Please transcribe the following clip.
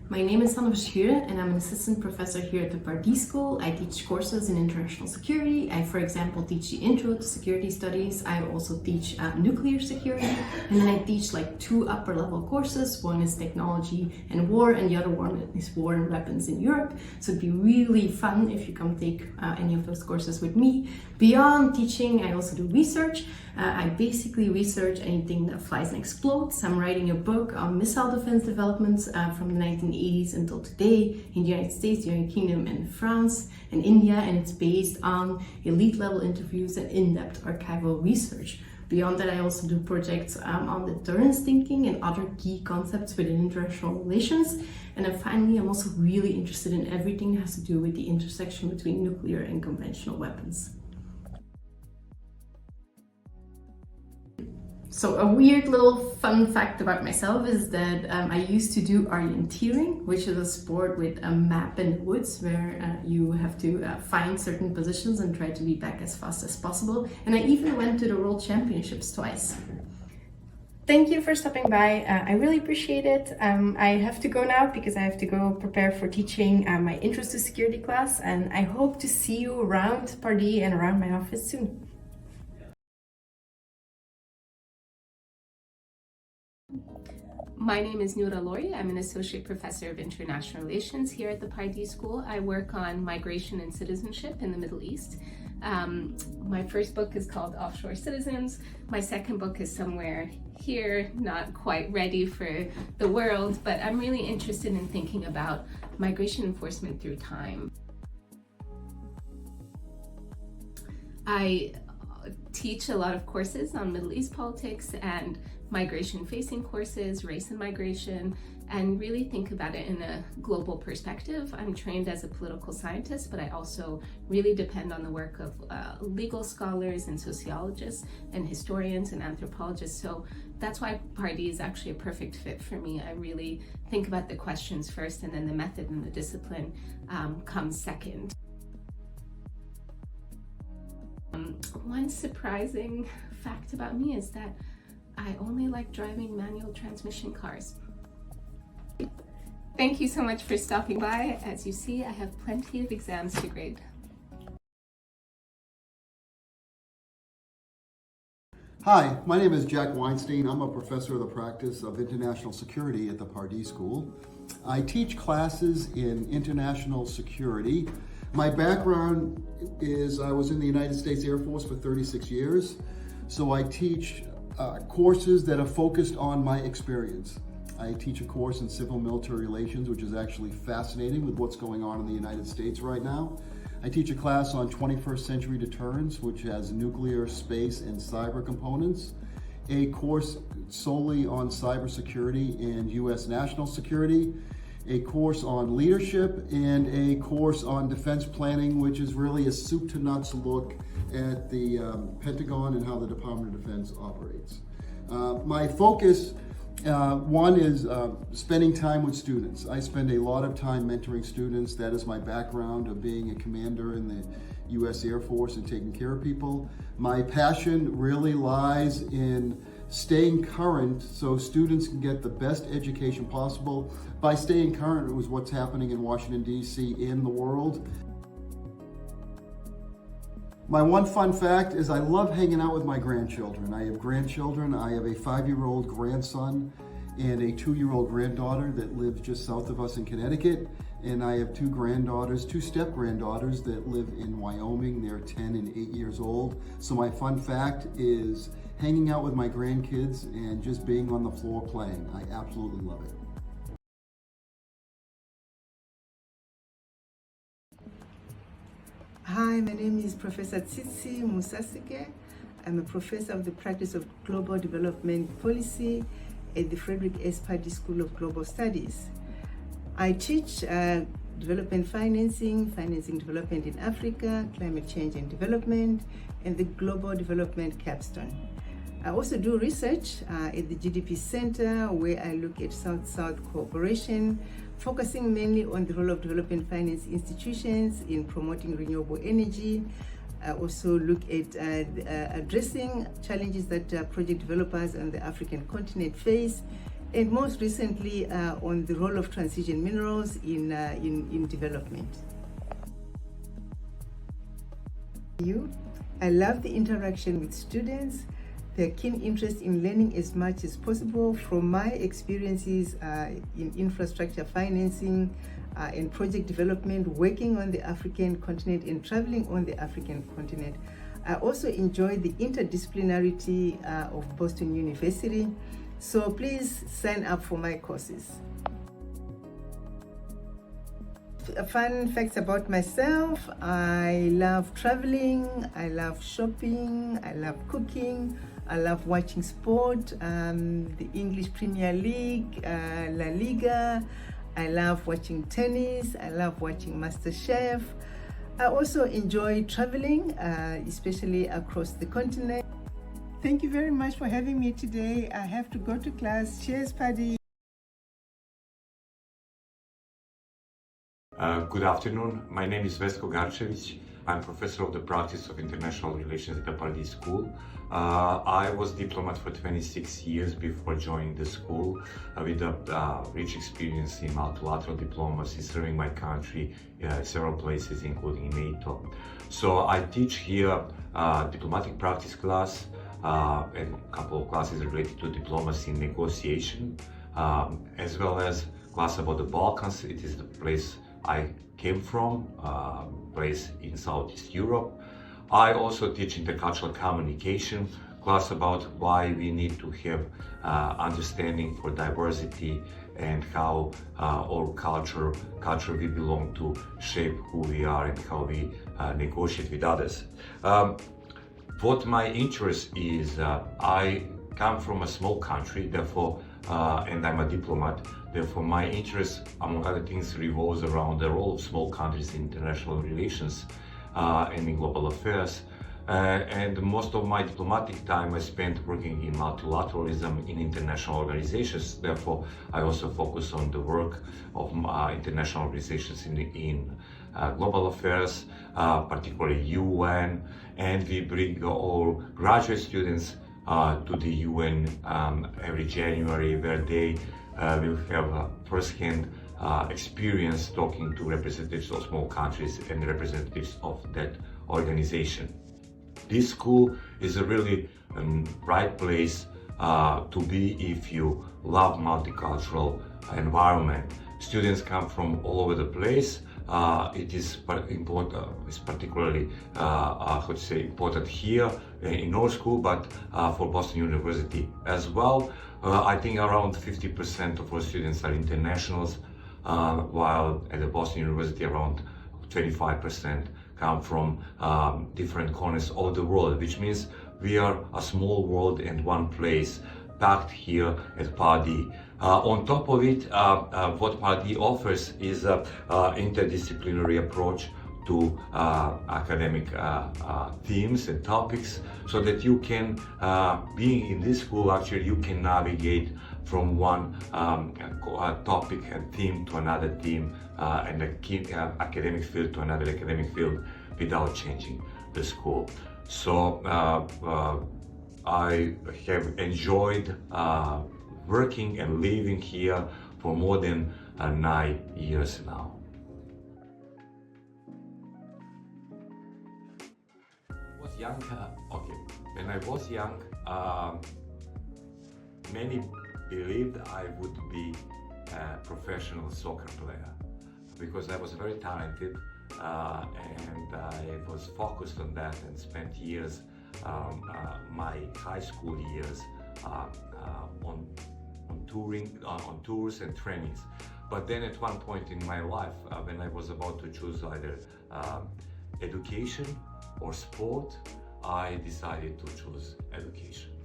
My name is Sanne Verschuren and I'm an assistant professor here at the Pardee School. I teach courses in international security. I, for example, teach the Intro to Security Studies. I also teach nuclear security, and then I teach like 2 upper level courses. One is technology and war, and the other one is war and weapons in Europe. So it'd be really fun if you come take any of those courses with me. Beyond teaching, I also do research. I basically research anything that flies and explodes. I'm writing a book on missile defense developments from the 1980s until today in the United States, the United Kingdom, and France and India, and it's based on elite level interviews and in-depth archival research. Beyond that, I also do projects on deterrence thinking and other key concepts within international relations. And then finally, I'm also really interested in everything that has to do with the intersection between nuclear and conventional weapons. So a weird little fun fact about myself is that I used to do orienteering, which is a sport with a map in the woods where you have to find certain positions and try to be back as fast as possible. And I even went to the World Championships twice. Thank you for stopping by. I really appreciate it. I have to go now because I have to go prepare for teaching my Intro to Security class, and I hope to see you around Pardee and around my office soon. My name is Noura Lori. I'm an associate professor of international relations here at the Pardee School. I work on migration and citizenship in the Middle East. My first book is called Offshore Citizens. My second book is somewhere here, not quite ready for the world, but I'm really interested in thinking about migration enforcement through time. I teach a lot of courses on Middle East politics and migration-facing courses, race and migration, and really think about it in a global perspective. I'm trained as a political scientist, but I also really depend on the work of legal scholars and sociologists and historians and anthropologists. So that's why Pardee is actually a perfect fit for me. I really think about the questions first, and then the method and the discipline comes second. One surprising fact about me is that I only like driving manual transmission cars. Thank you so much for stopping by. As you see, I have plenty of exams to grade. Hi, my name is Jack Weinstein. I'm a professor of the practice of international security at the Pardee School. I teach classes in international security. My background is I was in the United States Air Force for 36 years, so I teach courses that are focused on my experience. I teach a course in civil military relations, which is actually fascinating with what's going on in the United States right now. I teach a class on 21st century deterrence, which has nuclear, space, and cyber components. A course solely on cybersecurity and US national security. A course on leadership, and a course on defense planning, which is really a soup to nuts look at the Pentagon and how the Department of Defense operates. My focus, one is spending time with students. I spend a lot of time mentoring students. That is my background of being a commander in the US Air Force and taking care of people. My passion really lies in staying current so students can get the best education possible. By staying current with what's happening in Washington, D.C. and the world. My one fun fact is I love hanging out with my grandchildren. I have grandchildren. I have a 5-year-old grandson and a 2-year-old granddaughter that lives just south of us in Connecticut. And I have 2 granddaughters, 2 step-granddaughters that live in Wyoming. They're 10 and 8 years old. So my fun fact is hanging out with my grandkids and just being on the floor playing. I absolutely love it. Hi, my name is Professor Tsitsi Musasike. I'm a professor of the practice of global development policy at the Frederick S. Pardee School of Global Studies. I teach development financing development in Africa, climate change and development, and the global development capstone. I also do research at the GDP Center, where I look at South-South cooperation, focusing mainly on the role of development finance institutions in promoting renewable energy. I also look at addressing challenges that project developers on the African continent face, and most recently on the role of transition minerals in development. I love the interaction with students, their keen interest in learning as much as possible from my experiences in infrastructure financing and project development, working on the African continent and traveling on the African continent. I also enjoy the interdisciplinarity of Boston University, so please sign up for my courses. Fun facts about myself: I love traveling, I love shopping, I love cooking, I love watching sport, the English Premier League, La Liga. I love watching tennis, I love watching MasterChef. I also enjoy traveling, especially across the continent. Thank you very much for having me today. I have to go to class. Cheers, Pardee. Good afternoon. My name is Vesko Garcevic. I'm professor of the practice of international relations at the Pardee School. I was diplomat for 26 years before joining the school with a rich experience in multilateral diplomacy, serving my country several places, including NATO. So I teach here diplomatic practice class and a couple of classes related to diplomacy and negotiation, as well as class about the Balkans. It is the place I came from, place in Southeast Europe. I also teach intercultural communication, class about why we need to have understanding for diversity and how our culture we belong to shape who we are and how we negotiate with others. What my interest is, I come from a small country, therefore, and I'm a diplomat. Therefore, my interest, among other things, revolves around the role of small countries in international relations and in global affairs. And most of my diplomatic time I spent working in multilateralism in international organizations. Therefore, I also focus on the work of international organizations in global affairs, particularly UN, and we bring all graduate students to the UN every January, where they will have first-hand experience talking to representatives of small countries and representatives of that organization. This school is a really right place to be if you love multicultural environment. Students come from all over the place. It is important, it's particularly important here in our school, but for Boston University as well. I think around 50% of our students are internationals, while at the Boston University around 25% come from different corners of the world, which means we are a small world and one place packed here at Pardee. On top of it, what Pardee offers is an interdisciplinary approach to academic themes and topics, so that you can, being in this school, actually you can navigate from one topic and theme to another theme and academic field to another academic field without changing the school. So I have enjoyed working and living here for more than 9 years now. When I was young, many believed I would be a professional soccer player because I was very talented and I was focused on that and spent years, my high school years, on tours and trainings. But then at one point in my life, when I was about to choose either education or sport, I decided to choose education.